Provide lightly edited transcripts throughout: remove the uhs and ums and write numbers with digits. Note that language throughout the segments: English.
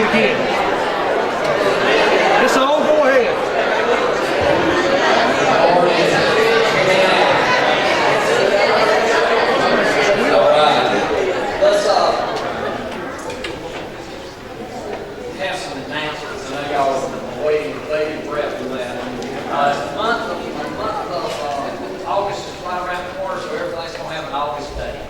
we can. It's all, go ahead. All right. Let's have some announcements. I know y'all are waiting with bated breath for that. The month of August is right around the corner, so everybody's going to have an August day.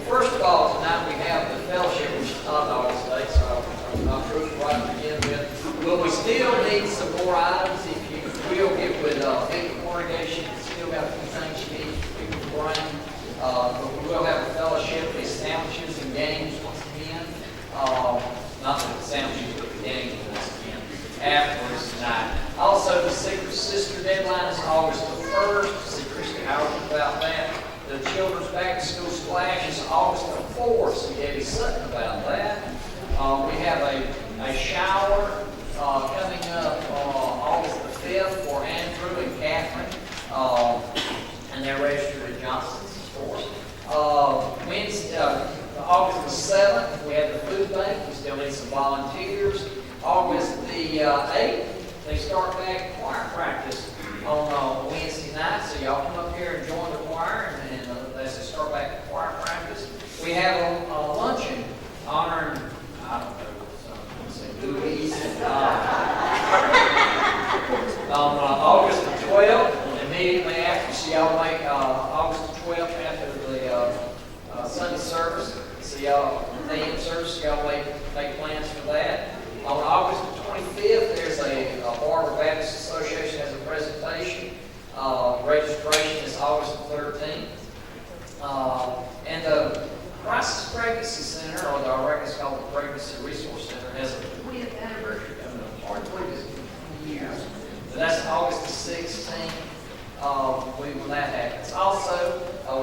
First of all, tonight we have the fellowship, which is not August day, so I'm not sure right to begin with. But we still need some more items. If you will get with Victor Corrugation, still got a few things you need people to bring. But we will have a fellowship, these sandwiches and games once again. Not the sandwiches, but the games once again afterwards tonight. Also, the Secret Sister deadline is August the 1st. See Christy Howard about that. The Children's Back to School Splash is August the 4th. See Debbie Sutton about that. We have a shower coming up August the 5th for Andrew and Catherine. And they're registered at Johnson's store. Wednesday, August the 7th, we have the food bank. We still need some volunteers. August the 8th, they start back choir practice on Wednesday night. So y'all come up here and join the choir, and let's start back choir practice. We have a luncheon honoring, I don't know, Louise. On August the 12th, immediately after, so y'all make August the 12th after the Sunday service. So y'all, the AM service, y'all make plans for that. On August the 25th, there's a Barber Baptist Association has a presentation. Registration is August the 13th. And the Crisis Pregnancy Center, or I reckon it's called the Pregnancy Resource Center, has a 20th anniversary coming up. Hard to believe it's 20 years. So that's August the 16th when that happens. Also,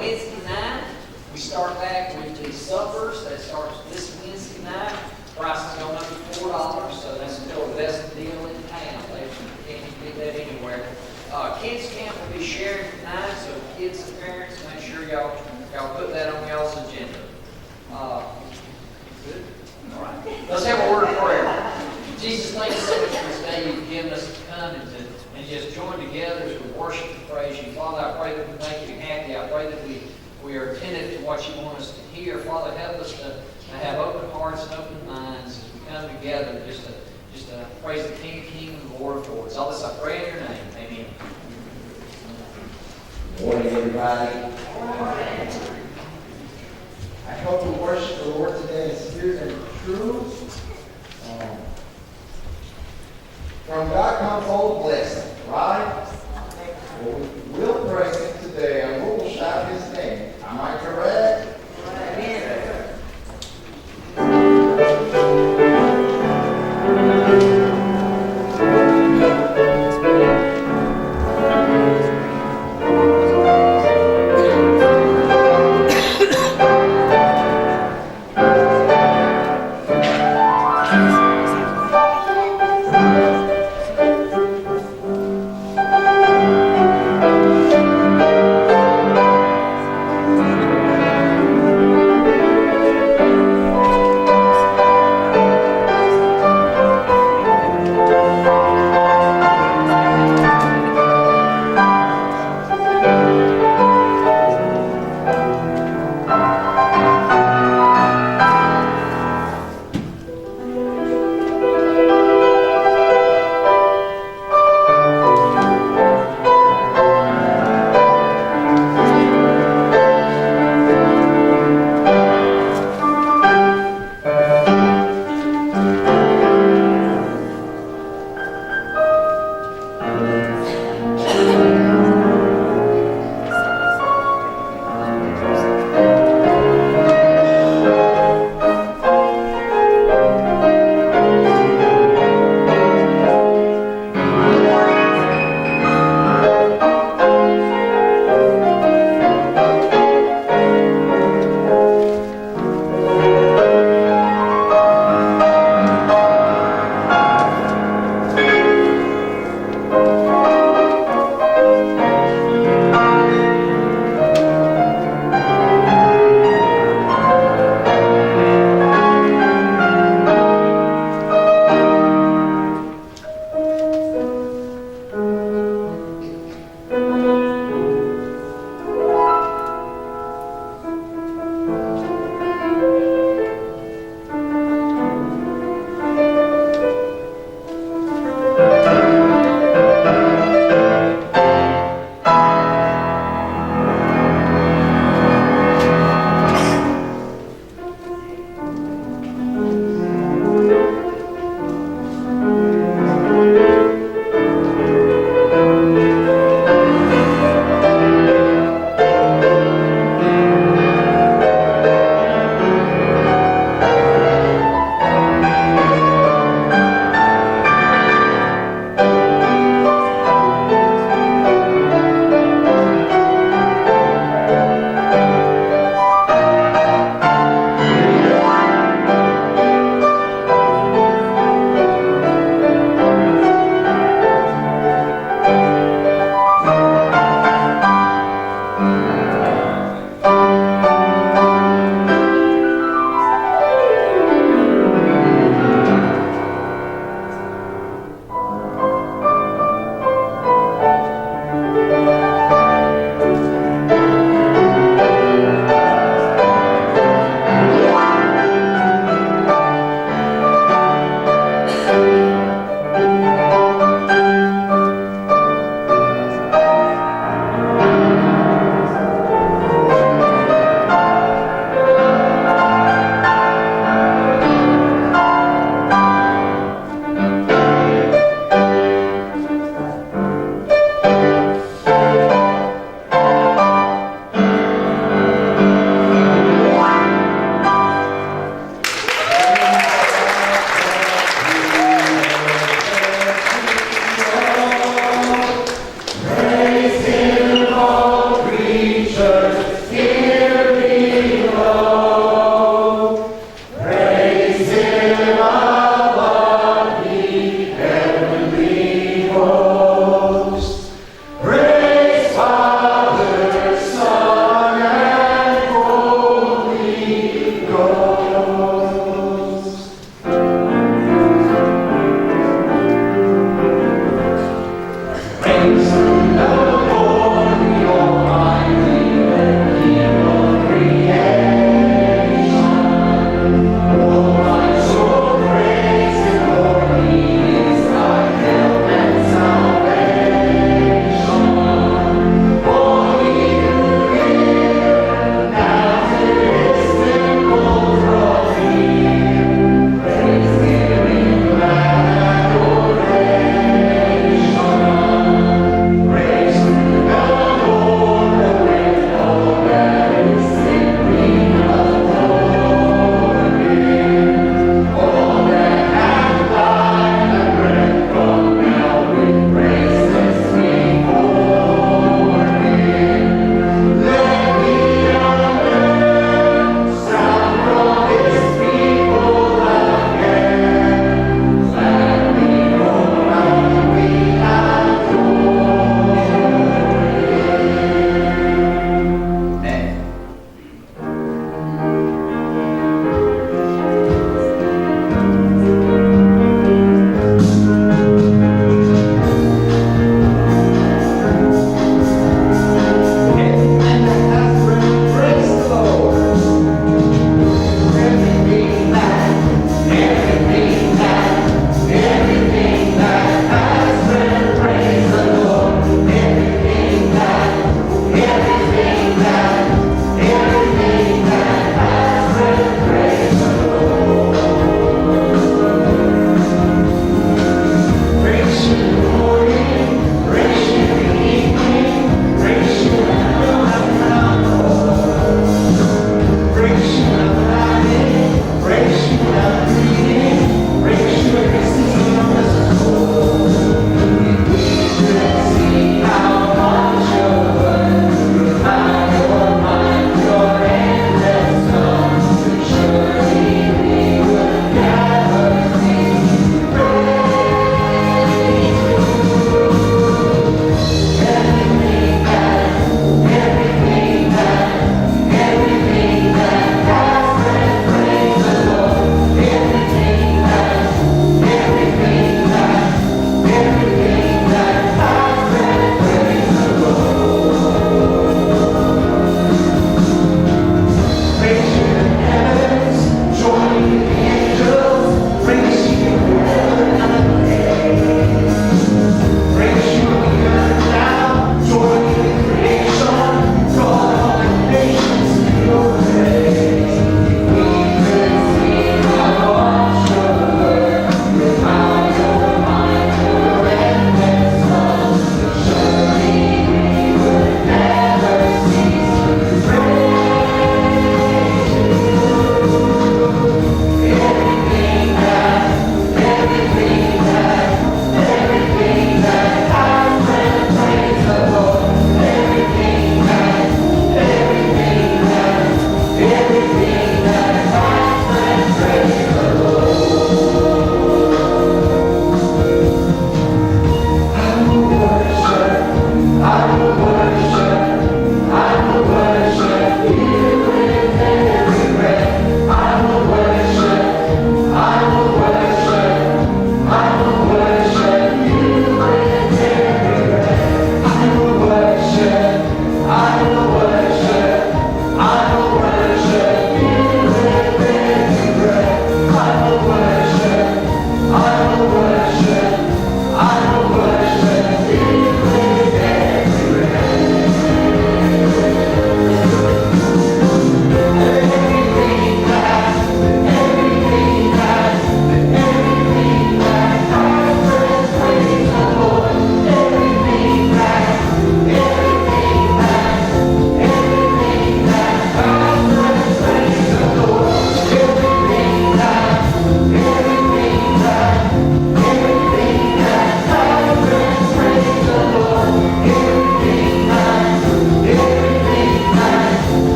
Wednesday night, we start back with the suppers. That starts this Wednesday night. Price is going up to $4, so that's still the best deal in town. They can't get that anywhere. Kids camp will be shared tonight, so kids and parents, make sure y'all put that on y'all's agenda. Good? All right. Let's have a word of prayer. Jesus, thank you so much for this day you've given us to come and just join together as we worship and praise you. Father, I pray that we make you happy. I pray that we are attentive to what you want us to hear. Father, help us to have open hearts and open minds as we come together just to praise the King of Kings and the Lord of Lords. All this I pray in your name. Amen. Good morning, everybody. I hope we worship the Lord today in spirit and truth. From God comes all the blessing, right? Well, we'll praise him today and we'll shout his name. Am I correct? Amen.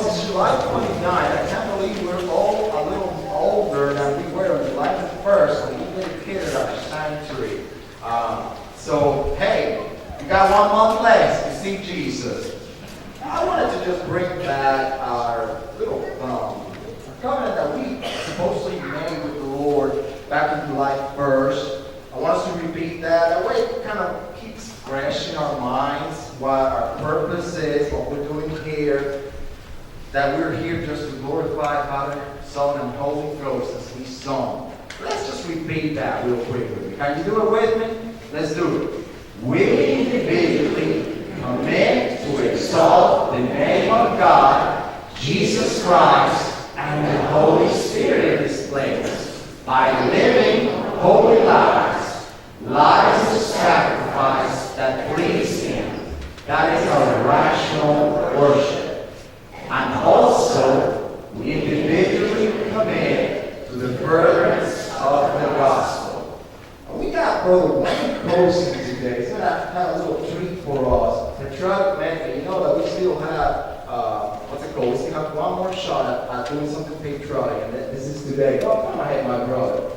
it's July 29th. I can't believe we're all a little older than we were on July the 1st when we dedicated our sanctuary. So, hey, we got 1 month left to see Jesus. I wanted to just bring back our little covenant that we supposedly made with the Lord back in July 1st. I want us to repeat that. That way it kind of keeps fresh in our minds what our purpose is, what we're doing here. That we're here just to glorify Father, Son, and Holy Ghost as we sung. Let's just repeat that real quick with me. Can you do it with me? Let's do it. We individually commit to exalt the name of God, Jesus Christ, and the Holy Spirit in this place by living holy lives, lives of sacrifice that please Him. That is our rational worship. And also, we individually commit to the furtherance of the gospel. We got Brother Wayne Coulson today. He's going to have a little treat for us. The truck method. You know that we still have, what's it called? We still have one more shot at doing something patriotic. And this is today. Oh, come ahead, my brother.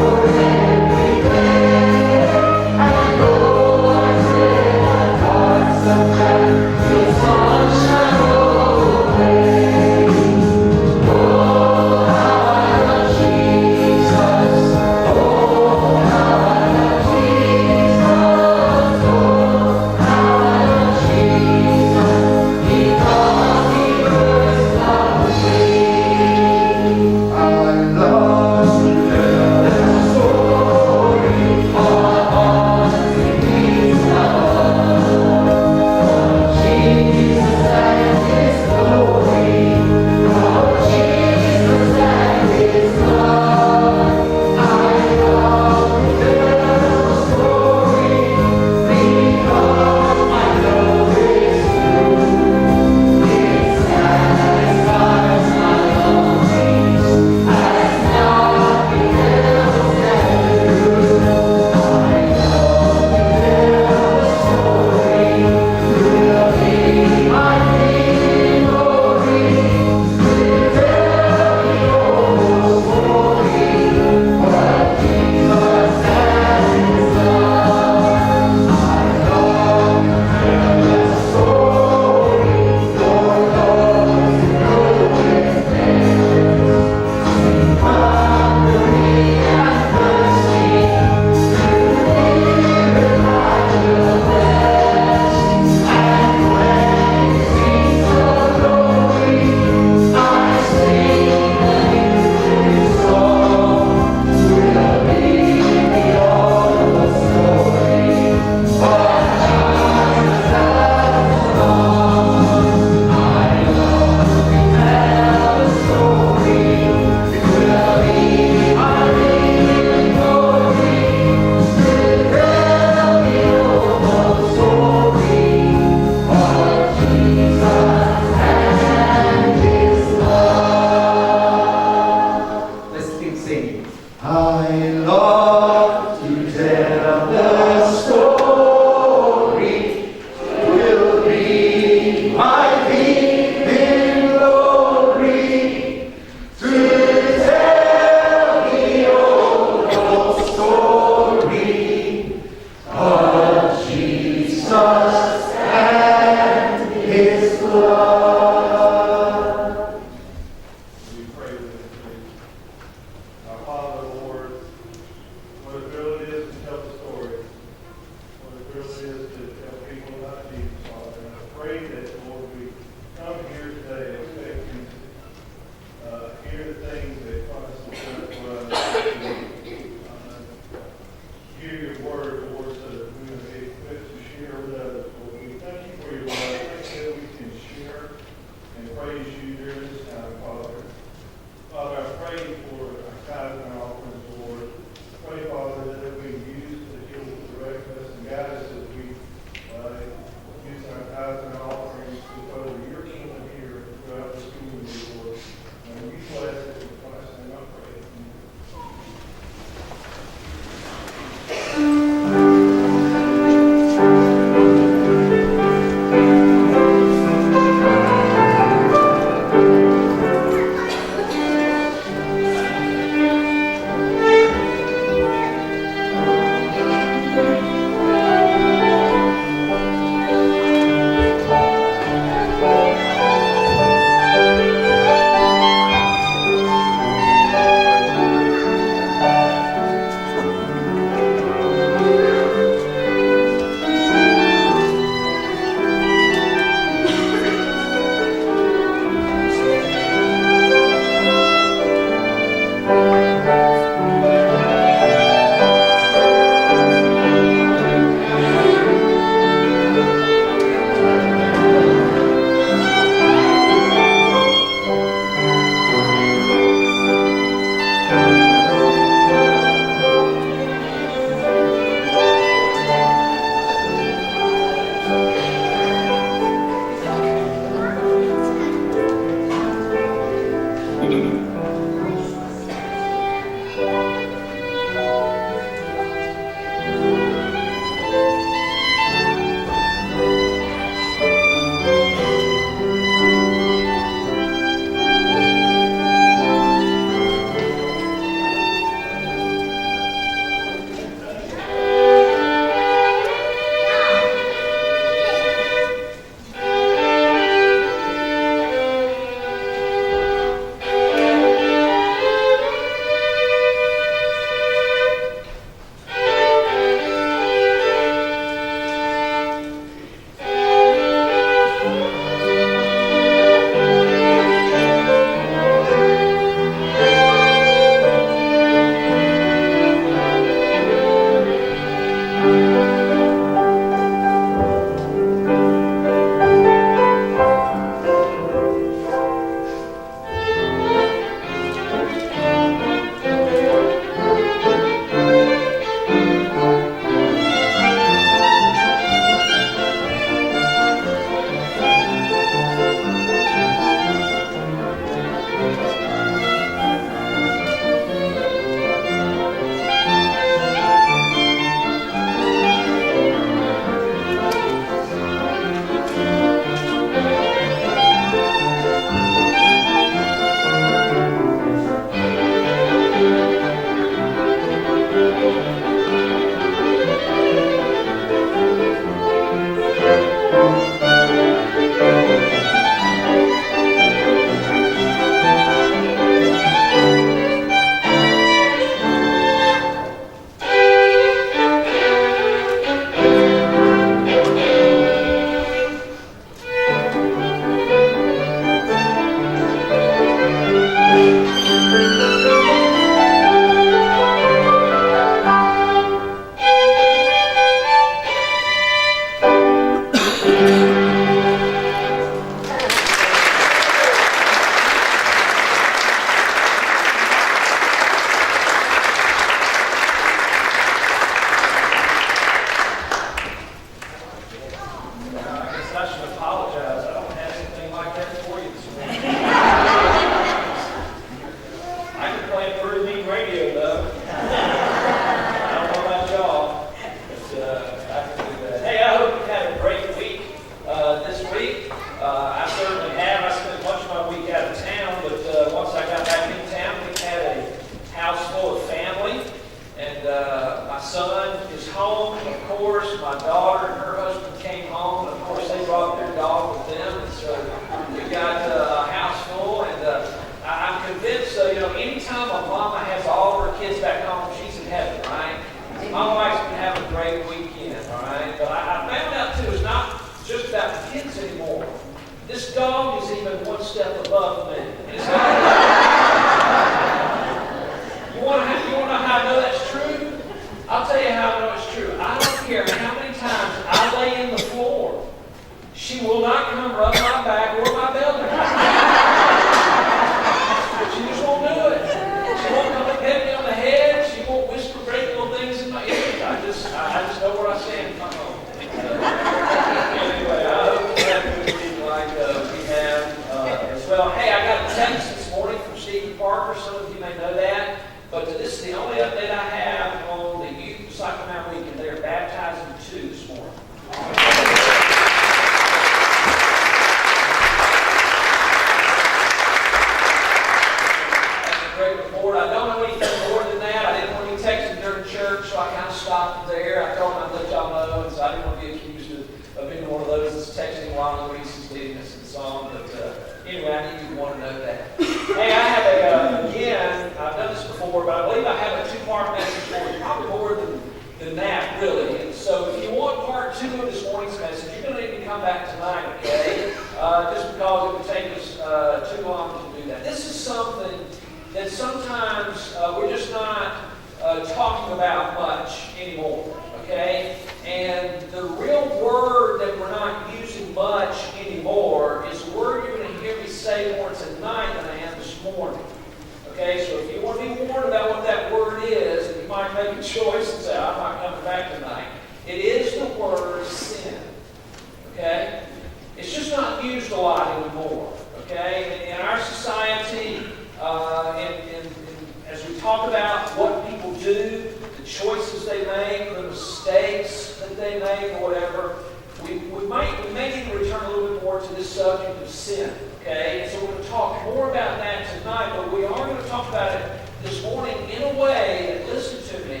tonight, but we are going to talk about it this morning in a way that, listen to me,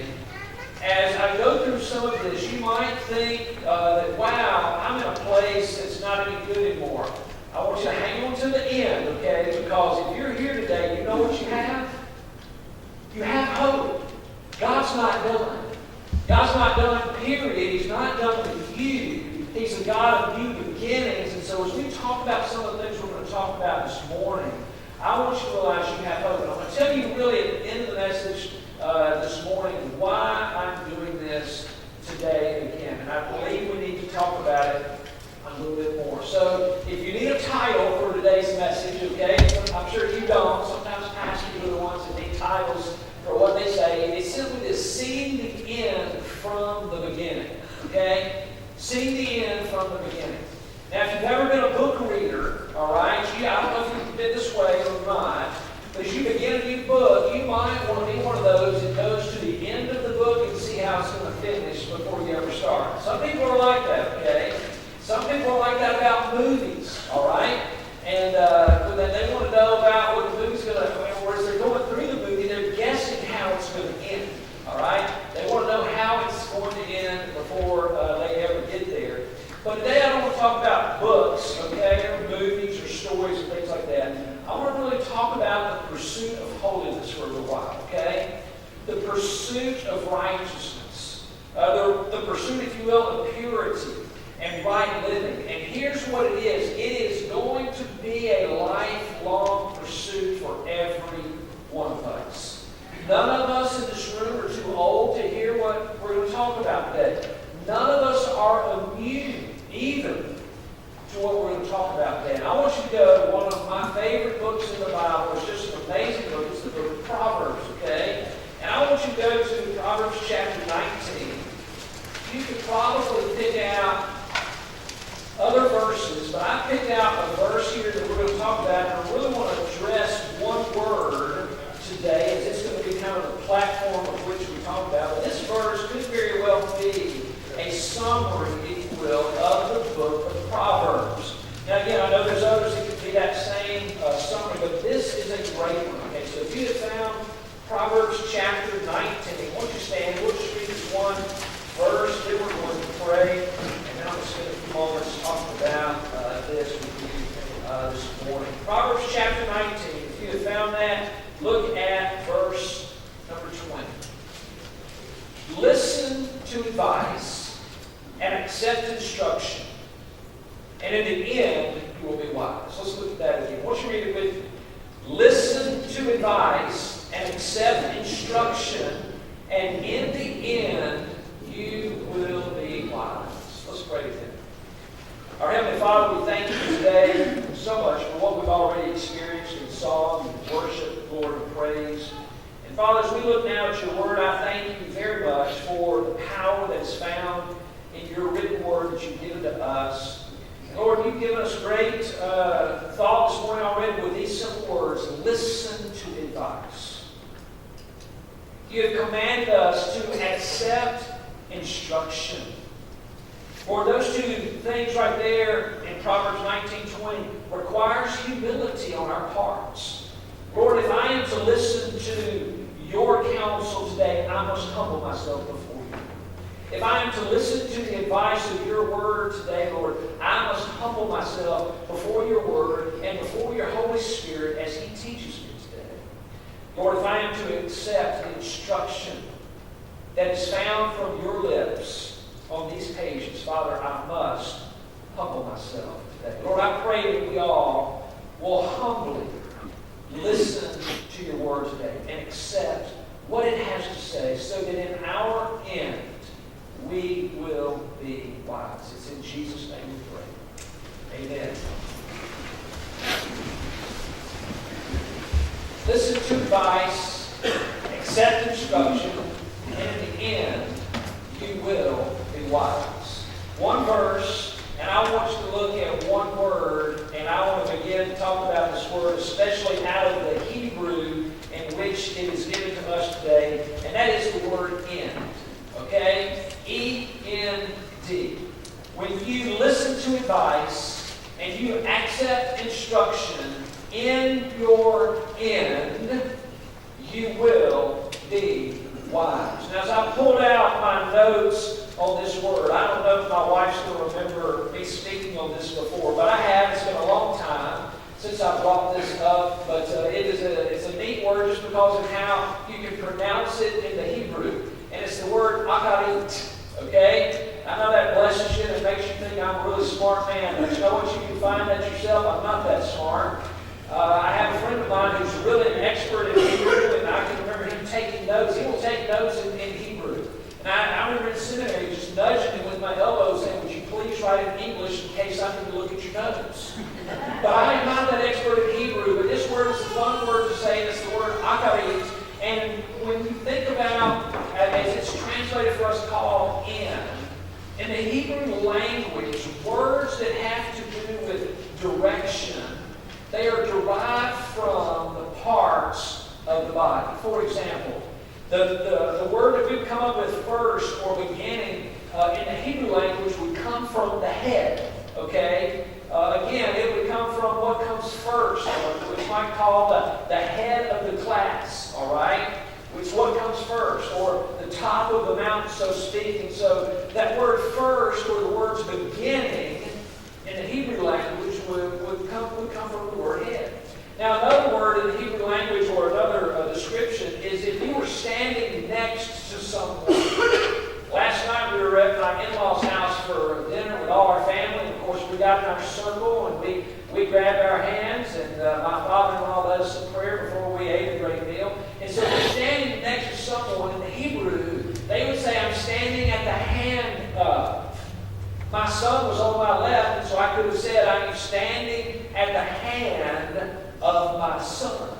as I go through some of this, you might think that, wow, I'm in a place that's not any good anymore. I want you to hang on to the end, okay? Because if you're here today, you know what you have? You have hope. God's not done. God's not done, period. He's not done with you. He's a God of new beginnings. And so as we talk about some of the things we're going to talk about this morning, I want you to realize you have hope. And I'm going to tell you really at the end of the message this morning why I'm doing this today and again. And I believe we need to talk about it a little bit more. So if you need a title for today's message, okay, I'm sure you don't. Sometimes pastors are the ones that need titles for what they say. It's simply this: seeing the end from the beginning. Okay? Seeing the end from the beginning. Now, if you've ever been a book reader, all right, I don't know if you've been this way or not, but as you begin a new book, you might want to be one of those that goes to the end of the book and see how it's going to finish before you ever start. Some people are like that, okay? Some people are like that about movies, all right? And they want to know about what the movie's going to, or as they're going through the movie, they're guessing how it's going to end, all right? They want to know how it's going to end before they ever get there. But today I don't want to talk about books, okay, or movies or stories and things like that. I want to really talk about the pursuit of holiness for a little while, okay? The pursuit of righteousness. The pursuit, if you will, of purity and right living. And here's what it is. It is going to be a lifelong pursuit for every one of us. None of us in this room are too old to hear what we're going to talk about today. None of us are immune either to what we're going to talk about today. And I want you to go to one of my favorite books in the Bible. It's just an amazing book. It's the book of Proverbs, okay? And I want you to go to Proverbs chapter 19. You could probably pick out other verses, but I picked out a verse here that we're going to talk about, and I really want to address one word today, as it's going to be kind of the platform of which we talk about. But this verse could very well be a summary, if you will, of the book of Proverbs. Now again, I know there's others that could be that same summary, but this is a great one. Okay, so if you have found Proverbs chapter 19, won't you stand? We'll just read this one verse, then we're going to pray, and then I'm going to spend a few moments talking about this with you this morning. Proverbs chapter 19, if you have found that, look at verse number 20. Listen to advice and accept instruction, and in the end you will be wise. Let's look at that again. Why don't you read it with me? Listen to advice and accept instruction, and in the end you will be wise. Let's pray together. Our Heavenly Father, we thank you today so much for what we've already experienced in song and worship, Lord, and praise. And Father, as we look now at your word, I thank you very much for the power that is found in your written word that you've given to us. And Lord, you've given us great thought this morning already with these simple words: listen to advice. You have commanded us to accept instruction. Lord, those two things right there in Proverbs 19:20 requires humility on our parts. Lord, if I am to listen to your counsel today, I must humble myself before you. If I am to listen to the advice of your word today, Lord, I must humble myself before your word and before your Holy Spirit as he teaches me today. Lord, if I am to accept the instruction that is found from your lips on these pages, Father, I must humble myself today. Lord, I pray that we all will humbly listen to your word today and accept what it has to say, so that in our end we will be wise. It's in Jesus' name we pray. Amen. Listen to advice, accept instruction, and in the end you will be wise. One verse, and I want you to look at one word, and I want to begin to talk about this word, especially out of the Hebrew in which it is given to us today, and that is the word end. Okay? E-N-D. When you listen to advice and you accept instruction, in your end, you will be wise. Now, as I pulled out my notes on this word, I don't know if my wife still remember me speaking on this before, but I have. It's been a long time since I brought this up, but it's a neat word just because of how you can pronounce it in the Hebrew. And it's the word akarit, okay? I know that blesses you and it makes you think I'm a really smart man, but you know what? You can find that yourself. I'm not that smart. I have a friend of mine who's really an expert in Hebrew, and I can remember him taking notes. He will take notes in Hebrew. And I remember in seminary just nudging him with my elbow saying, would you please write in English in case I need to look at your notes? But I am not that expert in Hebrew, but this word is a fun word to say, and it's the word akarit. And when you think about, as it's translated for us called in the Hebrew language, words that have to do with direction, they are derived from the parts of the body. For example, the word that we've come up with first or beginning in the Hebrew language would come from the head. Okay? Again, it would come from what comes first, or what we might call the head of the class. All right? Which is what comes first, or the top of the mountain, so to speak. And so that word first, or the words beginning, in the Hebrew language would come from the word head. Now, another word in the Hebrew language, or another description, is if you were standing next to someone. Last night we were at my in-laws' house for dinner with all our family. Of course, we got in our circle and we grabbed our hands, and my father-in-law led us in prayer before we ate a great meal. And so we're standing next to someone. In the Hebrew, they would say, I'm standing at the hand of. My son was on my left, and so I could have said, I am standing at the hand of my son.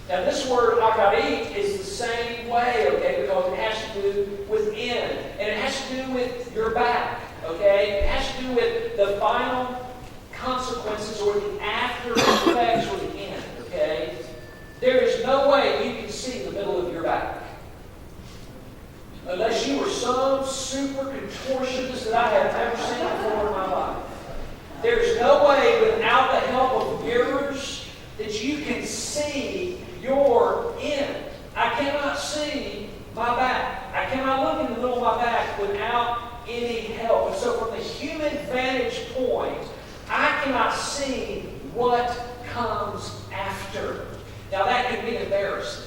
Now, this word akarit is the same way, okay, because it has to do with in, and it has to do with your back, okay? It has to do with the final consequences or the after effects or the end, okay? There is no way you can see the middle of your back. Unless you were some super contortionist that I have never seen before in my life. There's no way without the help of mirrors that you can see your end. I cannot see my back. I cannot look in the middle of my back without any help. And so from the human vantage point, I cannot see what comes after. Now that can be embarrassing.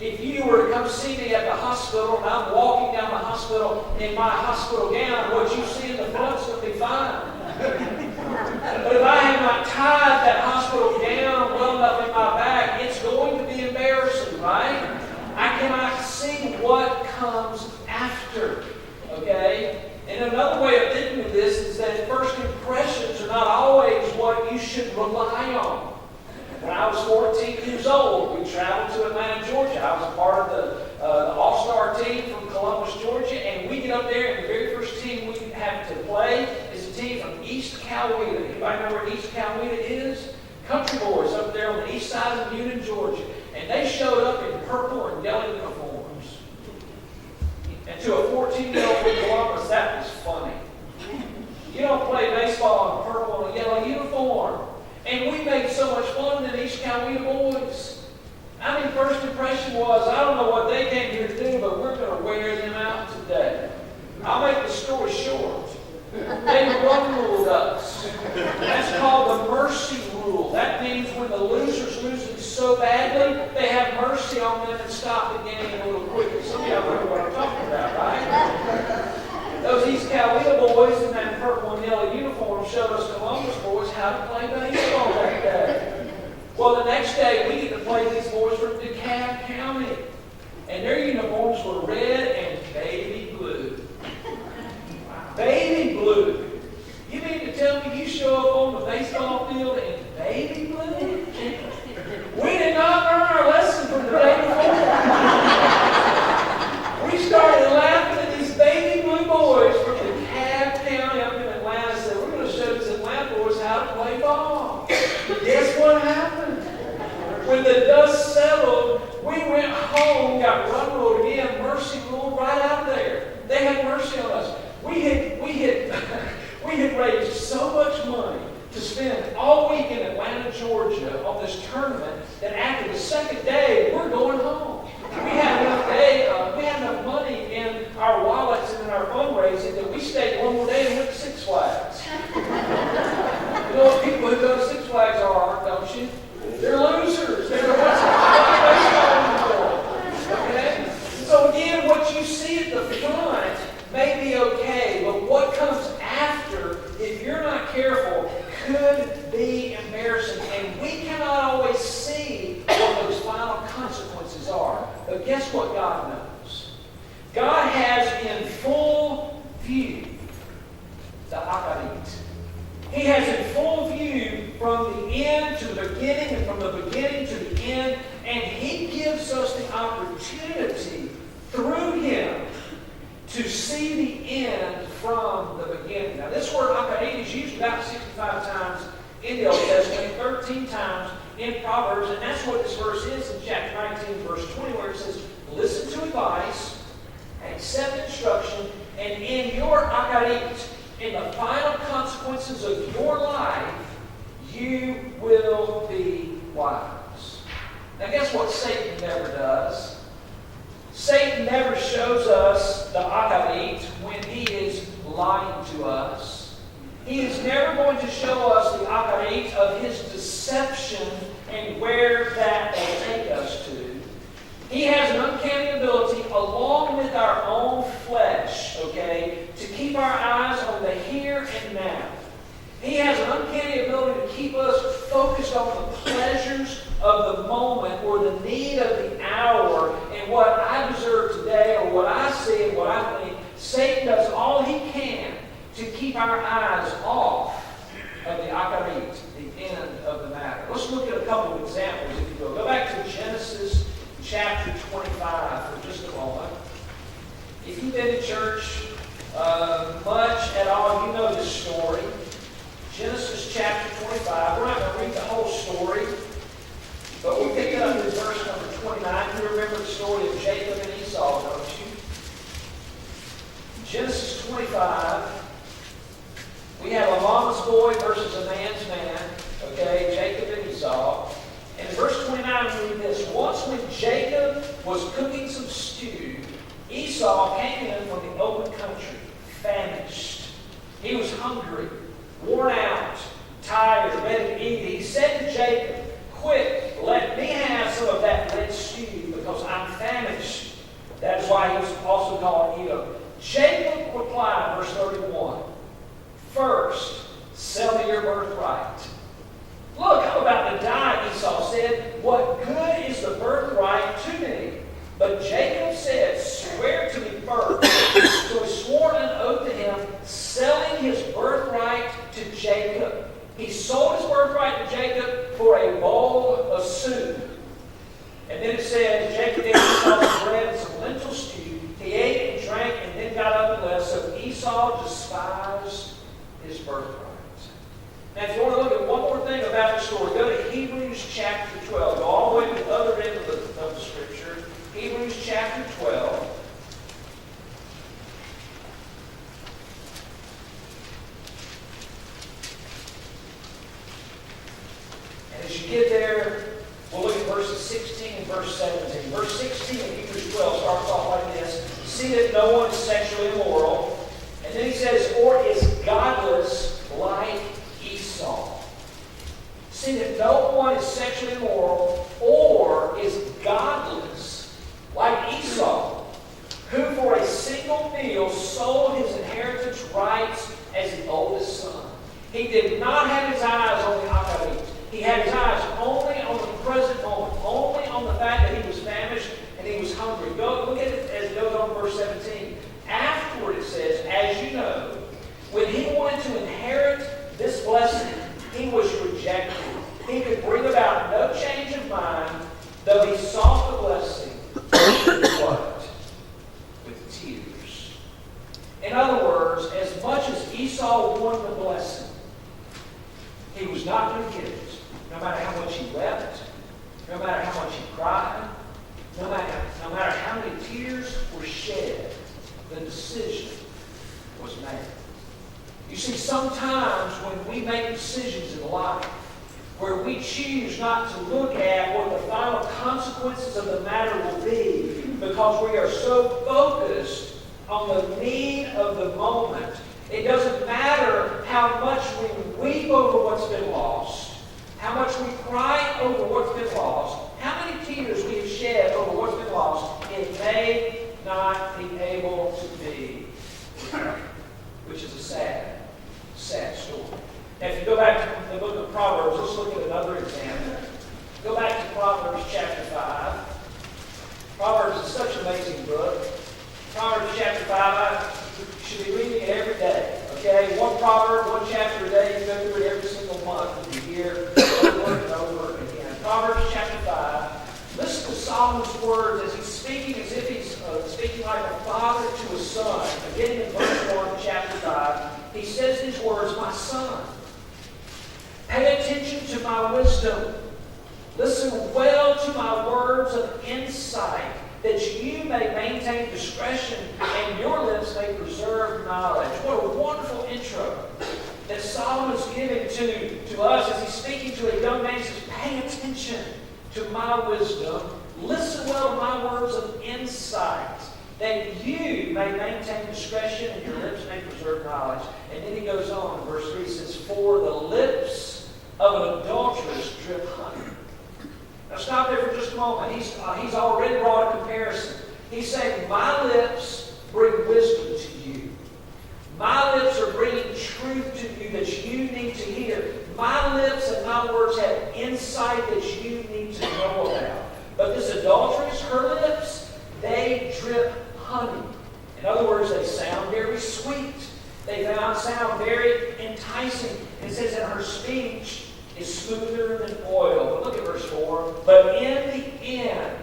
If you were to come see me at the hospital and I'm walking down the hospital in my hospital gown, what you see in the front is going to be fine. But if I have not tied that hospital gown well enough in my back, it's going to be embarrassing, right? I cannot see what comes after. Okay? And another way of thinking of this is that first impressions are not always what you should rely on. When I was 14 years old, we traveled to Atlanta, Georgia. I was a part of the All-Star team from Columbus, Georgia, and we get up there, and the very first team we have to play is a team from East Coweta. Anybody know where East Coweta is? Country Boys up there on the east side of Newnan, Georgia. And they showed up in purple and yellow uniforms. And to a 14-year-old from Columbus, that was funny. You don't play baseball in purple and yellow uniform. And we made so much fun of the East Coweta boys. I mean, first impression was, I don't know what they came here to do, but we're going to wear them out today. I'll make the story short. They run-ruled us. That's called the mercy rule. That means when the loser's losing so badly, they have mercy on them and stop the game a little quicker. Some of y'all know what I'm talking about, right? Those East Coweta boys in that purple and yellow uniform showed us Columbus boys how to play baseball that day. Well, the next day, we get to play these boys from DeKalb County. And their uniforms were red and baby blue. Baby blue. You mean to tell me you show up on the baseball field in baby blue? We did not learn our lesson from the day before. We started laughing at these baby blue boys from DeKalb County up in Atlanta. Said, we're going to show these Atlanta boys how to play ball. Guess what happened? When the dust settled, we went home, got run-ruled again, mercy ruled right out there. They had mercy on us. We had raised so much money to spend all week in Atlanta, Georgia on this tournament that after the second day, we're going home. We had enough money in our wallets and in our fundraising that we stayed one more day and went to Six Flags. You know what people who go to Six Flags are, don't you? They're losers. They're the ones that don't play baseball anymore. Okay? So again, what you see at the front may be okay, but what comes after, if you're not careful, could be embarrassing. And we cannot always see what those final consequences are. But guess what God knows? God has in full view the Akarit. He has in full view from the end to the beginning and from the beginning to the end. And He gives us the opportunity through Him to see the end from the beginning. Now, this word Akarit is used about 65 times in the Old Testament, 13 times in Proverbs, and that's what this verse is in chapter 19, verse 20, where it says, listen to advice, accept instruction, and in your Akarit, in the final consequences of your life, you will be wise. Now, guess what Satan never does? Satan never shows us the Akarit when he is lying to us. He is never going to show us the Akarit of his deception and where that will take us to. He has an uncanny ability, along with our own flesh, okay, to keep our eyes on the here and now. He has an uncanny ability to keep us focused on the pleasures of the moment or the need of the hour and what I deserve today or what I see and what I think. Satan does all he can to keep our eyes off of the Akarit, the end of the matter. Let's look at a couple of examples, if you will. Go back to Genesis chapter 25 for just a moment. If you've been to church much at all, you know this story. Genesis chapter 25. We're not going to read the whole story, but we'll pick it up in verse number 29. You remember the story of Jacob and Esau, don't you? Genesis 25. We have a mama's boy versus a man's man. Okay, Jacob and Esau. And in verse 29, we read this. Once when Jacob was cooking some stew, Esau came in from the open country, famished. He was hungry, worn out, tired, ready to eat. He said to Jacob, quick, let me have some of that red stew because I'm famished. That's why he was also called Edom. Jacob replied, verse 31, first, sell me your birthright. Look, I'm about to die, Esau said. What good is the birthright to me? But Jacob said, swear to me first. So he swore an oath to him, selling his birthright to Jacob. He sold his birthright to Jacob for a bowl of soup. And then it says, Jacob gave Esau some bread and some lentil stew. He ate and drank and then got up and left. So Esau despised his birthright. Now, if you want to look at one more thing about the story, go to Hebrews chapter 12. Go all the way to the other end of the Scripture. Hebrews chapter 12. And as you get there, we'll look at verses 16 and verse 17. Verse 16 of Hebrews 12 starts off like this. See that no one is sexually immoral. And then he says, or is godless like Esau. See that no one is sexually immoral or is godless like Esau, who for a single meal sold his inheritance rights as the oldest son. He did not have his eyes on the Akarit. He had his eyes only on the present moment, only on the fact that he was famished and he was hungry. Go look at it as it goes on verse 17. Afterward it says, as you know, when he wanted to inherit this blessing, he was rejected. He could bring about no change of mind, though he sought the blessing with what? With tears. In other words, as much as Esau wanted the blessing, he was not going to get it. No matter how much he wept, no matter how much he cried, no matter how many tears were shed, the decision was made. You see, sometimes when we make decisions in life, where we choose not to look at what the final consequences of the matter will be, because we are so focused on the need of the moment, it doesn't matter how much we weep over what's been lost, how much we cry over what's been lost, how many tears we have shed over what's been lost, it may not be able to be returned, which is a sad, sad story. Now, if you go back to the book of Proverbs, let's look at another example. Go back to Proverbs chapter 5. Proverbs is such an amazing book. Proverbs chapter 5, I should be reading it every day. Okay? One proverb, one chapter a day. You go through it every single month of the year, over and over again. Proverbs chapter 5. Listen to Solomon's words as he's speaking as if he's speaking like a father to a son. Beginning in verse 1 of chapter 5, he says these words, "My son, pay attention to my wisdom. Listen well to my words of insight, that you may maintain discretion and your lips may preserve knowledge." What a wonderful intro that Solomon's giving to us as he's speaking to a young man. He says, pay attention to my wisdom. Listen well to my words of insight, that you may maintain discretion and your lips may preserve knowledge. And then he goes on in verse 3, he says, "For the lips of an adulteress drip honey." Now stop there for just a moment. He's already brought a comparison. He's saying, my lips bring wisdom to you. My lips are bringing truth to you that you need to hear. My lips and my words have insight that you need to know about. But this adulteress, her lips, they drip honey. In other words, they sound very sweet. They sound very enticing. It says that her speech is smoother than oil. But look at verse 4. But in the end,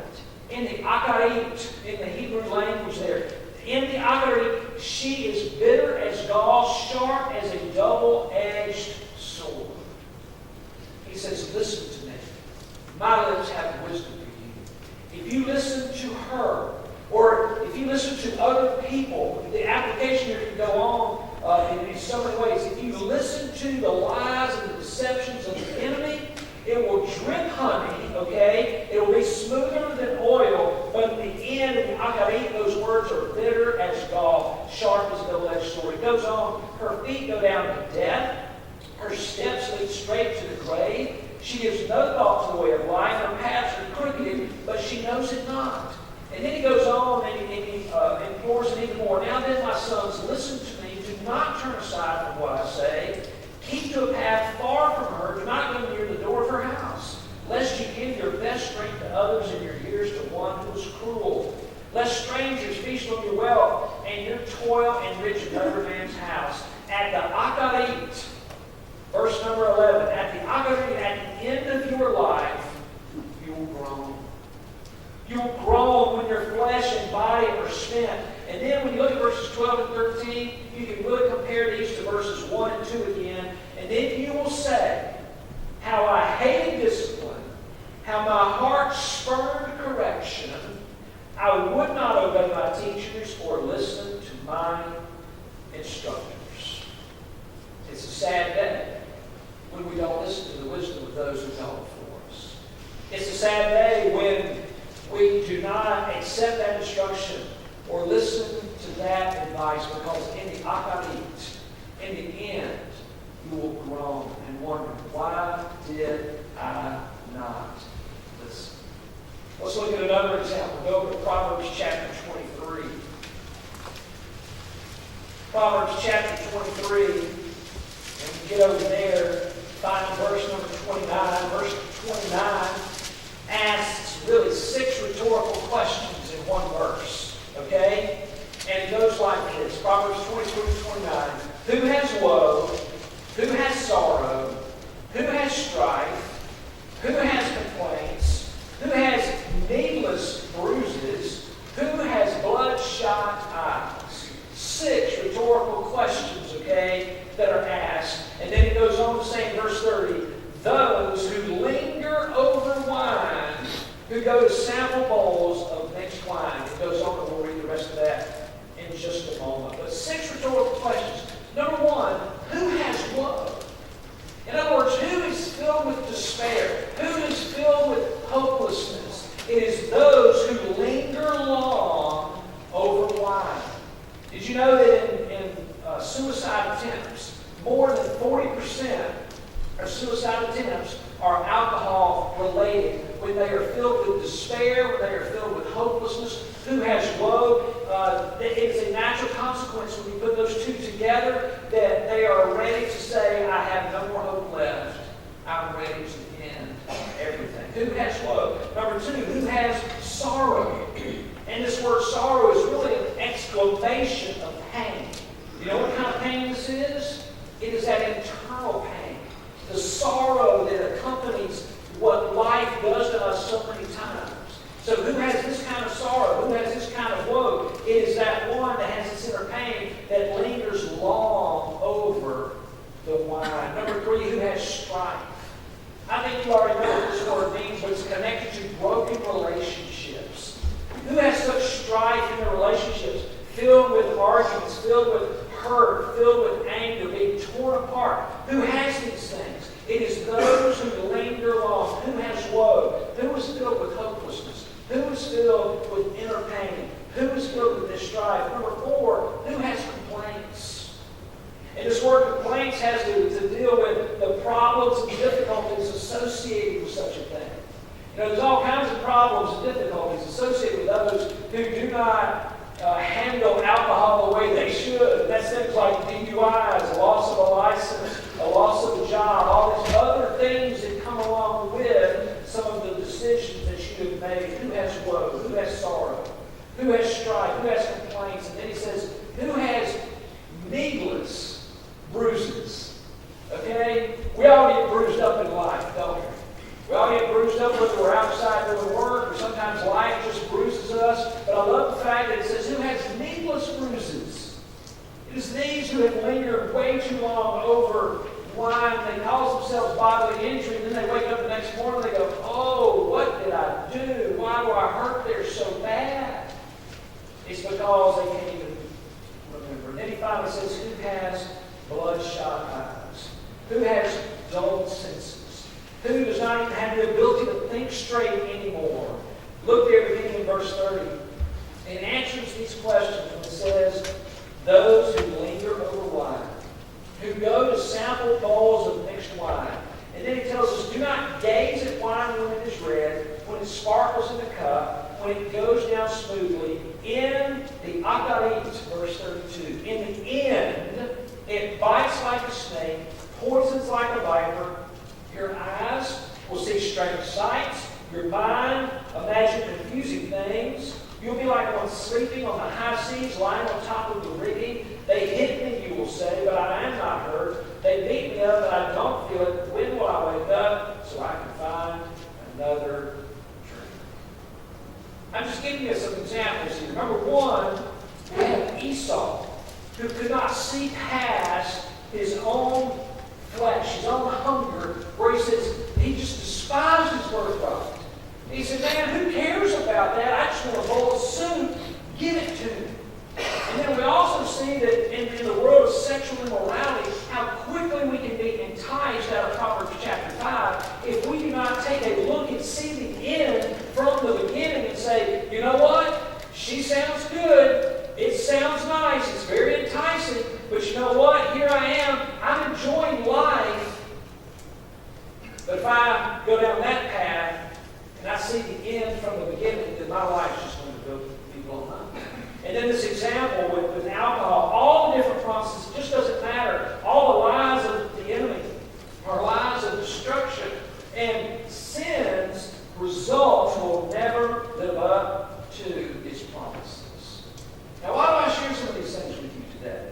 in the akarit, in the Hebrew language there, in the akarit, she is bitter as gall, sharp as a double-edged sword. He says, listen to me. My lips have wisdom for you. If you listen to her, or if you listen to other people, the application here can go on in so many ways. If you listen to the lies and the deceptions of the enemy, it will drip honey, okay? It will be smoother than oil, but in the end, in the akarit, those words are bitter as gall, sharp as a double-edged sword. It goes on, her feet go down to death. Her steps lead straight to the grave. She gives no thought to the way of life. Her paths are crooked, but she knows it not. And then he goes on and he implores it even more. Now then, my sons, listen to me. Do not turn aside from what I say. Keep to a path far from her. Do not go near the door of her house, lest you give your best strength to others and your years to one who is cruel. Lest strangers feast on your wealth and your toil enrich another man's house. At the akarit, verse number 11, at the akarit, at the end of your life, you will groan. You will groan when your flesh and body are spent. And then when you look at verses 12 and 13, you can really compare these to verses 1 and 2 again. And then you will say, how I hated discipline, how my heart spurned correction. I would not obey my teachers or listen to my instructors. It's a sad day when we don't listen to the wisdom of those who go before us. It's a sad day when we do not accept that instruction or listen to that advice, because in the akarit, in the end, you will groan and wonder, why did I not listen? Let's look at another example. Go to Proverbs chapter 23. Proverbs chapter 23. And we get over there, find verse number 29. Verse 29 asks really 6 rhetorical questions in one verse. Okay? And it goes like this. Proverbs 23:29. Who has woe? Who has sorrow? Who has strife? Who has complaints? Who has needless bruises? Who has bloodshot eyes? 6 rhetorical questions, okay, that are asked. And then it goes on to say in verse 30, those who linger over wine, who go to sample bowls of mixed wine. It goes on, and we'll read the rest of that in just a moment. But 6 rhetorical questions. Number 1, It is those who linger long over wine. Did you know that in suicide attempts, more than 40% of suicide attempts are alcohol related? When they are filled with despair, when they are filled with hopelessness, who has woe? It is a natural consequence when you put those two together that they are ready to say, I have no more hope left. I'm ready to end everything. Who has woe? Number two, who has sorrow? And this word sorrow is really an exclamation of pain. You know what kind of pain this is? It is that internal pain. The sorrow that accompanies what life does to us so many times. So who has this kind of sorrow? Who has this kind of woe? It is that one that has this inner pain that lingers long over the wine. Number three, who has strife? I think you already know what this word means, but it's connected to broken relationships. Who has such strife in their relationships? Filled with arguments, filled with hurt, filled with anger, being torn apart. Who has these things? It is those who linger long. Who has woe? Who is filled with hopelessness? Who is filled with inner pain? Who is filled with this strife? Number four, who has complaints? And this word complaints has to deal with the problems and difficulties associated with such a thing. You know, there's all kinds of problems and difficulties associated with those who do not handle alcohol the way they should. And that's things like DUIs, a loss of a license, a loss of a job, all these other things that come along with some of the decisions that you have made. Who has woe? Who has sorrow? Who has strife? Who has complaints? And then he says, who has needless bruises? Okay? We all get bruised up in life, don't we? We all get bruised up whether we're outside doing work, or sometimes life just bruises us. But I love the fact that it says, who has needless bruises? It is these who have lingered way too long over wine. They cause themselves bodily injury, and then they wake up the next morning and they go, oh, what did I do? Why do I hurt there so bad? It's because they can't even remember. And then he finally says, who has bloodshot eyes? Who has dull senses? Who does not even have the ability to think straight anymore? Look there beginning in verse 30. And it answers these questions when it says, those who linger over wine, who go to sample bowls of mixed wine. And then he tells us, do not gaze at wine when it is red, when it sparkles in the cup, when it goes down smoothly. In the akarit, verse 32, in the end, it bites like a snake, poisons like a viper. Your eyes will see strange sights. Your mind imagine confusing things. You'll be like one sleeping on the high seas, lying on top of the rigging. They hit me, you will say, but I am not hurt. They beat me up, but I don't feel it. When will I wake up so I can find another dream? I'm just giving you some examples here. Number one, we have Esau, who could not see past his own flesh, his own hunger, where he says he just despised his birthright. He said, man, who cares about that? I just want a bowl of soup. Give it to me. And then we also see that in the world of sexual immorality, how quickly we can be enticed out of Proverbs chapter 5 if we do not take a look and see the end from the beginning and say, you know what? She sounds good. It sounds nice. It's very enticing. But you know what? Here I am. I'm enjoying life. But if I go down that path and I see the end from the beginning, then my life's just going to go be blown up. And then this example with alcohol, all the different processes, it just doesn't matter. All the lies of the enemy are lies of destruction. And sin's results will never live up to its promises. Now, why do I share some of these things with you today?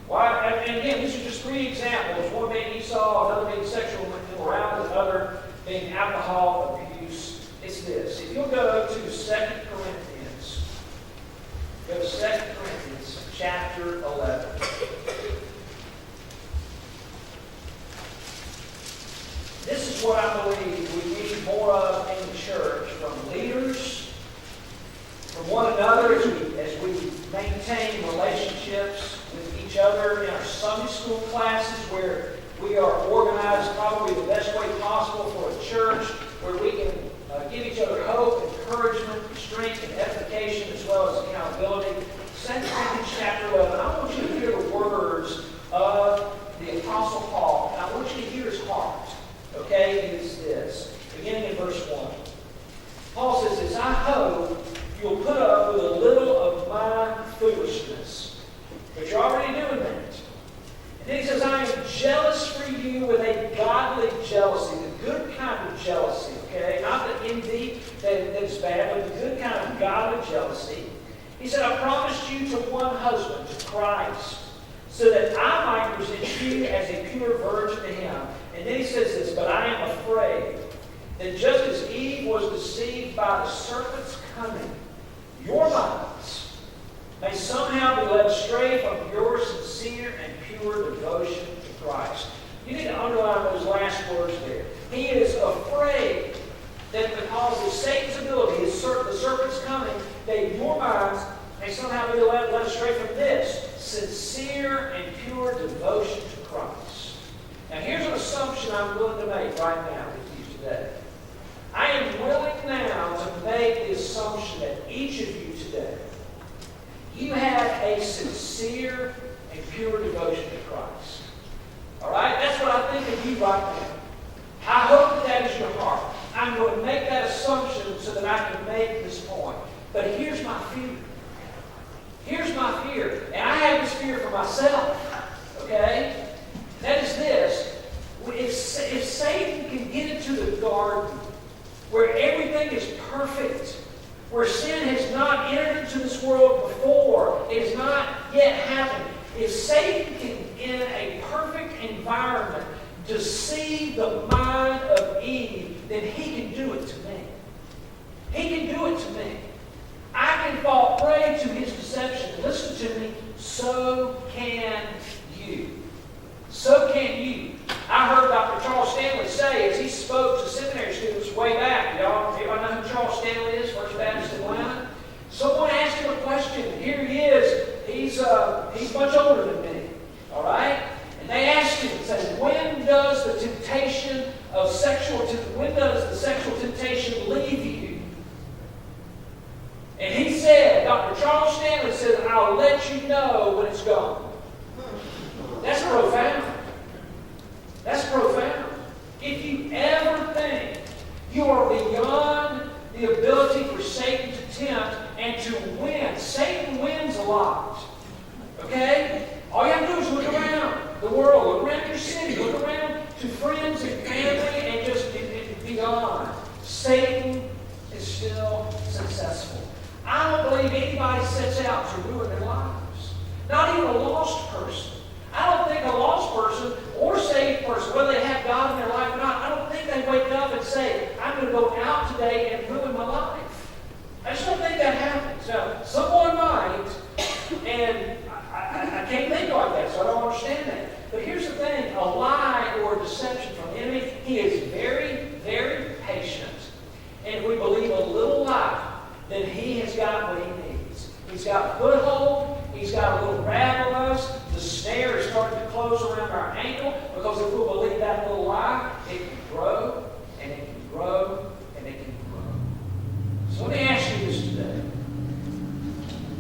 Why? And again, these are just three examples. One being Esau, another being sexual immorality, another being alcohol abuse. It's this. If you'll go to 2 Corinthians, go to 2 Corinthians chapter 11. This is what I believe we need more of in the church, from leaders, from one another, as we maintain relationships with each other in our Sunday school classes, where we are organized probably the best way possible for a church, where we can give each other hope, encouragement, hope you'll put up with a little of my foolishness. But you're already doing that. And then he says, I am jealous for you with a godly jealousy, the good kind of jealousy, okay? Not the envy that is bad, but the good kind of godly jealousy. He said, I promised you to one husband, to Christ, so that I might present you as a pure virgin to him. And then he says this, but I am afraid that just as Eve was deceived by the serpent's cunning, your minds may somehow be led astray from your sincere and pure devotion to Christ. You need to underline those last words there. He is afraid that because of Satan's ability, the serpent's coming, that your minds may somehow be led astray from this sincere and pure devotion to Christ. Now here's an assumption I'm willing to make right now with you today. I am willing now to make the assumption that each of you today, you have a sincere and pure devotion to Christ. All right? That's what I think of you right now. I hope that is your heart. I'm going to make that assumption so that I can make this point. But here's my fear. Here's my fear. And I have this fear for myself. Okay? That is this. If Satan can get into the garden where everything is perfect, where sin has not entered into this world before, it has not yet happened. If Satan can, in a perfect environment, deceive the mind of Eve, then he can do it to me. He can do it to me. I can fall prey to his deception. Listen to me. So can you. So can you. I heard Dr. Charles Stanley say, as he spoke to seminary students way back, y'all, everybody know who Charles Stanley is, First Baptist Atlanta? Someone asked him a question. Here he is. He's much older than me. All right? And they asked him, said, when does the sexual temptation leave you? And he said, Dr. Charles Stanley said, I'll let you know when it's gone. That's profound. That's profound. If you ever think you are beyond the ability for Satan to tempt and to win, Satan wins a lot. Okay? All you have to do is look around the world, look around your city, look around to friends and family, and just beyond. Satan is still successful. I don't believe anybody sets out to ruin their lives. Not even a lost person. I don't think a lost person or saved person, whether they have God in their life or not, I don't think they wake up and say, I'm going to go out today and ruin my life. I just don't think that happens. Now, someone might, and I can't think like that, so I don't understand that. But here's the thing, a lie or a deception from the enemy, he is very, very patient. And if we believe a little lie, then he has got what he needs. He's got a foothold. He's got a little grab on us. The snare is starting to close around our ankle, because if we'll believe that little lie, it can grow, and it can grow, and it can grow. So let me ask you this today.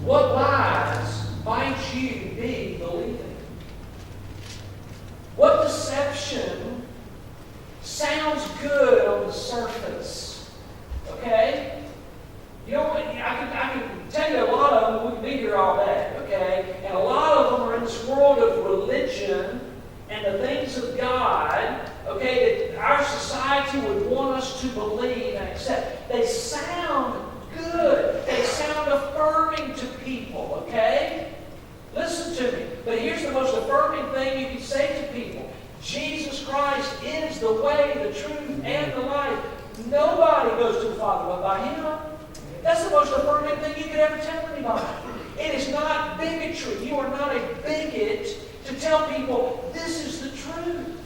What lies might you be believing? What deception sounds good on the surface? Okay? You know what? I can tell you a lot of them. We can be here all day, okay? And a lot of them are in this world of religion and the things of God, okay, that our society would want us to believe and accept. They sound good. They sound affirming to people, okay? Listen to me. But here's the most affirming thing you can say to people. Jesus Christ is the way, the truth, and the life. Nobody goes to the Father but by Him. That's the most affirming thing you could ever tell anybody. It is not bigotry. You are not a bigot to tell people this is the truth.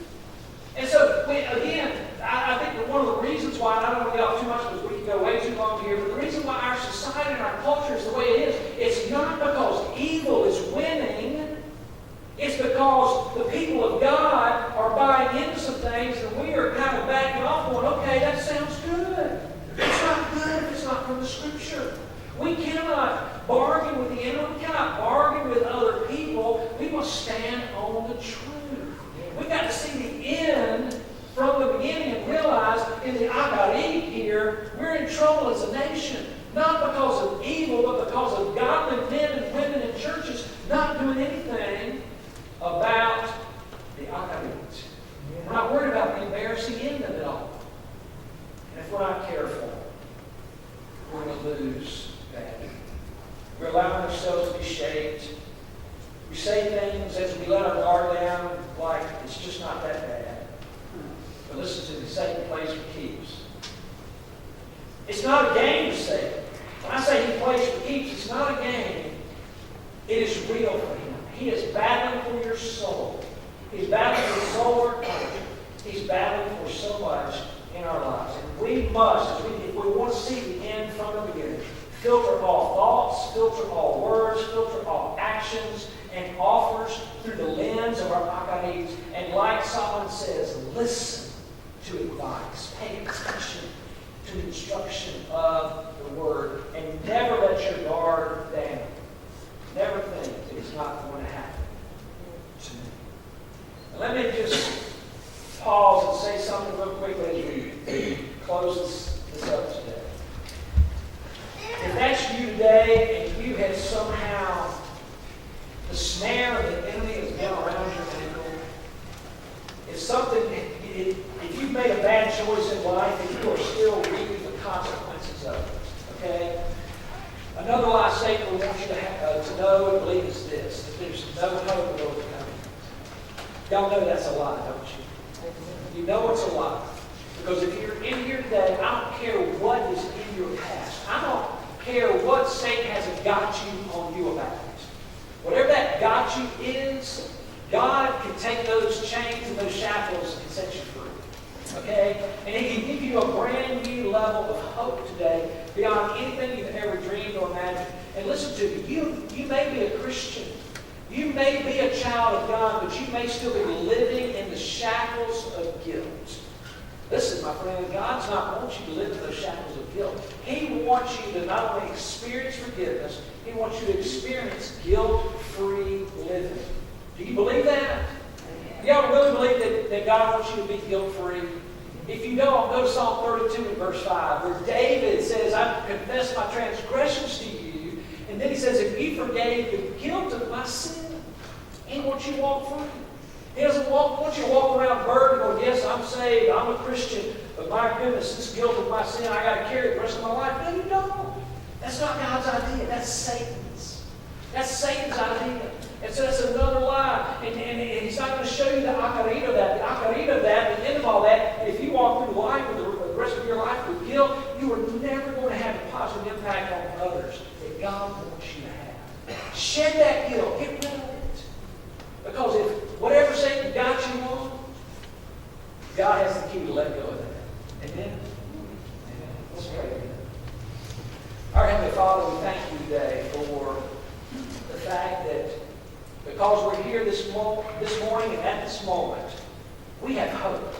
And so, again, I think that one of the reasons why, and I don't want to get off too much because we can go way too long here, but the reason why our society and our culture is the way it is, it's not because evil is winning. It's because the people of God are buying into some things and we are kind of backing off going, okay, that sounds good. It's not good if it's not from the Scripture. We cannot bargain with the enemy. We cannot bargain with other people. We must stand on the truth. We've got to see the end from the beginning and realize in the I got Eve here, we're in trouble as a nation, not because of evil, but because of godly men and women in churches not doing anything about the Akarites. We're not worried about the embarrassing end of it all. And if we're not careful, we're going to lose that. We're allowing ourselves to be shaped. We say things as we let our guard down, like it's just not that bad. But listen to me, Satan plays for keeps. It's not a game to Satan. When I say he plays for keeps, it's not a game. It is real for him. He is battling for your soul. He's battling for the soul of our country. He's battling for so much in our lives. And we must, if we want to see the end from the beginning, filter all thoughts, filter all words, filter all actions and offers through the lens of our Akarites. And like Solomon says, listen to advice. Pay attention to the instruction of the Word. And never let your guard down. Never think that it's not going to happen to me. Now, let me just pause and say something real quickly as we close this up today. If that's you today and you have somehow, the snare of the enemy has been around your ankle, if something, if you've made a bad choice in life and you are still reaping the consequences of it, okay? Another lie Satan will want you to know and believe is this, that there's no hope of overcoming. Y'all know that's a lie, don't you? You know it's a lie. Because if you're in here today, I don't care what is in your past. I don't care what Satan has got you on you about it. Whatever that got you is, God can take those chains and those shackles and set you free. Okay? And He can give you a brand new level of hope today beyond anything you've ever dreamed or imagined. And listen to me, you may be a Christian. You may be a child of God, but you may still be living in the shackles of guilt. Listen, my friend, God's not wants you to live in those shackles of guilt. He wants you to not only experience forgiveness, He wants you to experience guilt-free living. Do you believe that? Do y'all really believe that God wants you to be guilt-free? If you don't, go to Psalm 32 and verse 5, where David says, I confess my transgressions to you. And then he says, if you forgave the guilt of my sin, He wants you to walk free. He doesn't want you to walk around burdened going, yes, I'm saved, I'm a Christian, but my goodness, this guilt of my sin, I got to carry it the rest of my life. No, you don't. That's not God's idea. That's Satan's. That's Satan's idea. And so that's another lie. And He's not going to show you the Akarita of that. The Akarita of that, the end of all that, if you walk through life with the rest of your life with guilt, you are never going to have a positive impact on others that God wants you to have. Shed that guilt. Get rid of it. Because if whatever Satan got you on, God has the key to let go of that. Amen? Amen. Let's pray again. Our Heavenly Father, we thank you today for the fact that because we're here this morning and at this moment, we have hope.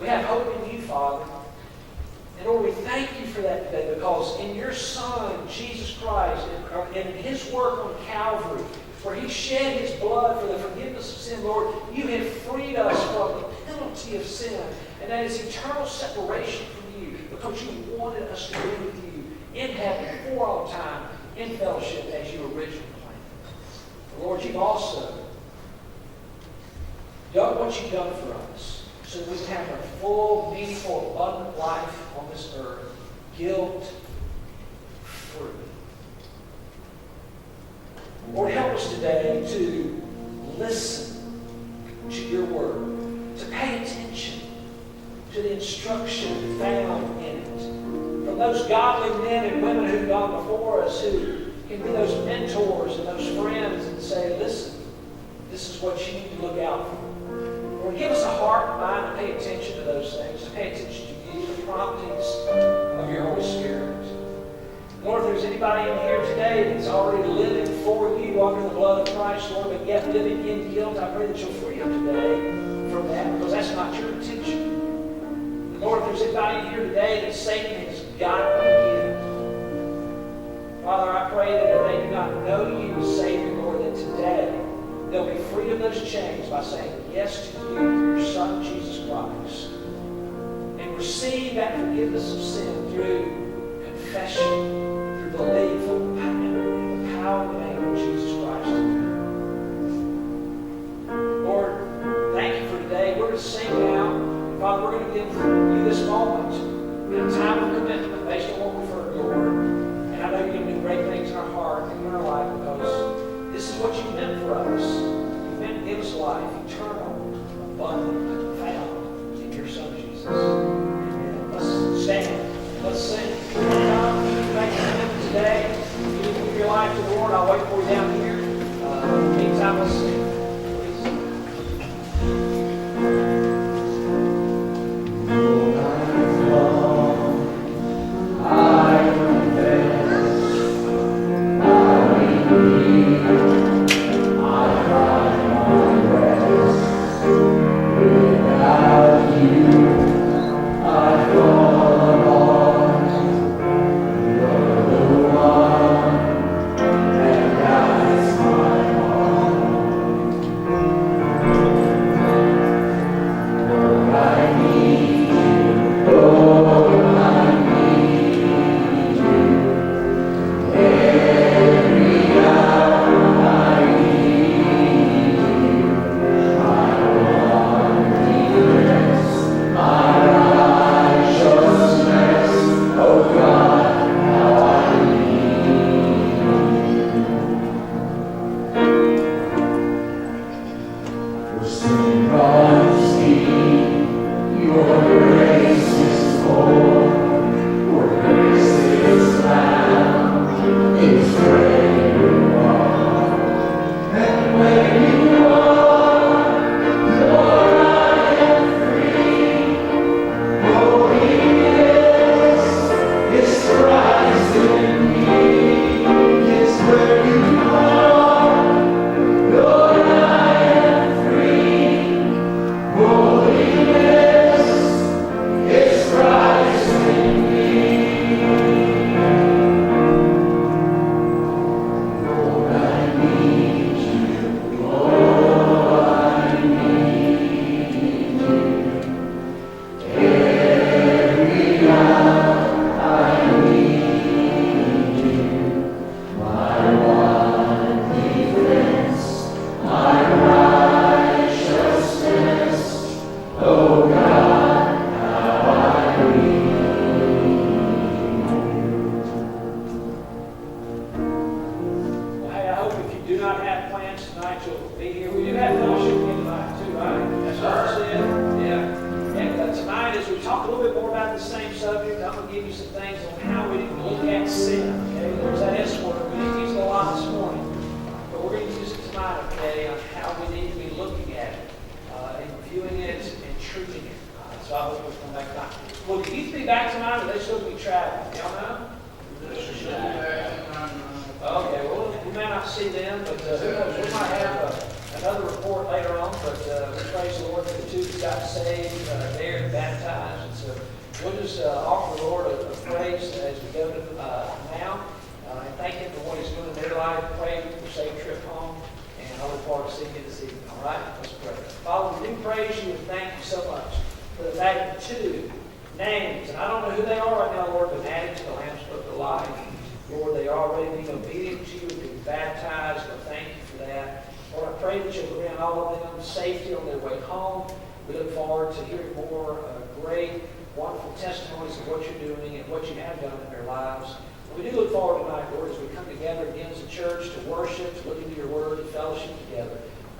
We have hope in you, Father. And Lord, we thank you for that today because in your Son, Jesus Christ, and in His work on Calvary, where He shed His blood for the forgiveness of sin, Lord, you have freed us from the penalty of sin. And that is eternal separation from you because you wanted us to be with you in heaven for all time, in fellowship as you originally planned. Lord, you've also done what you've done for us so that we can have a full, meaningful, abundant life on this earth, guilt-free. Lord, help us today to listen to your word, to pay attention to the instruction found in it. From those godly men and women who've gone before us, who can be those mentors and those friends and say, listen, this is what you need to look out for. Lord, give us a heart and mind to pay attention to those things, to pay attention to you, the promptings of your Holy Spirit. Lord, if there's anybody in here today that's already living for you under the blood of Christ, Lord, but yet living in guilt, I pray that you'll free them today from that, because that's not your intention. And Lord, if there's anybody in here today that Satan has got again, Father, I pray that if they do not know you as Savior, Lord, that today they'll be free of those chains by saying yes to you through your Son, Jesus Christ, and receive that forgiveness of sin through way down here. Meantime, let's sing, please.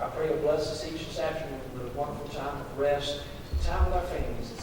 I pray you'll bless us each this afternoon with a wonderful time of rest, time with our families.